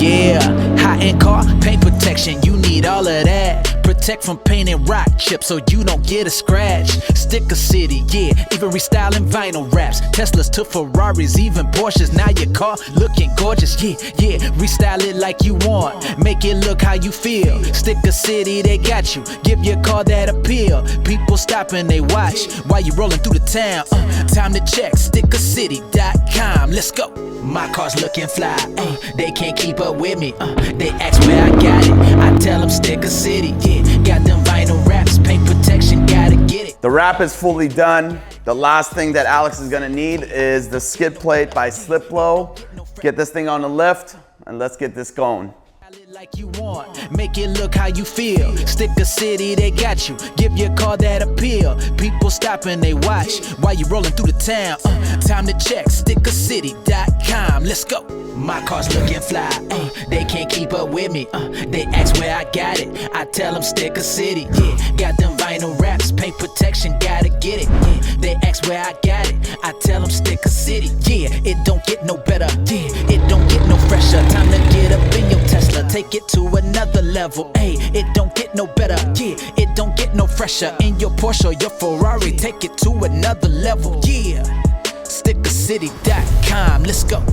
Yeah, high-end car, paint protection, you need all of that. Protect from paint and rock chips so you don't get a scratch. Sticker city, yeah, even restyling vinyl wraps. Teslas to Ferraris, even Porsches, now your car looking gorgeous. Yeah, yeah, restyle it like you want, make it look how you feel. Sticker city, they got you, give your car that appeal. People stop and they watch while you rolling through the town. Time to check, stickercity.com, let's go. My car's looking fly, they can't keep up with me. They ask where I got it, I tell them Sticker City. Yeah, got them vinyl wraps, paint protection, gotta get it. The wrap is fully done. The last thing that Alex is gonna need is the skid plate by Slip Blow. Get this thing on the lift and let's get this going. Like you want, make it look how you feel. Sticker City, they got you, give your car that appeal. People stop and they watch while you rolling through the town. Time to check, stickercity.com, let's go. My car's looking fly, they can't keep up with me. They ask where I got it, I tell them Sticker City. Yeah, got them vinyl wraps, paint protection, gotta get it. Yeah, they ask where I got it, I tell them Sticker City. Yeah, it don't get no better, yeah, it don't get no fresher. Time to get up in your Tesla, take it to another level. Hey, it don't get no better, yeah, it don't get no fresher. In your Porsche or your Ferrari, take it to another level. Yeah, stickercity.com, let's go.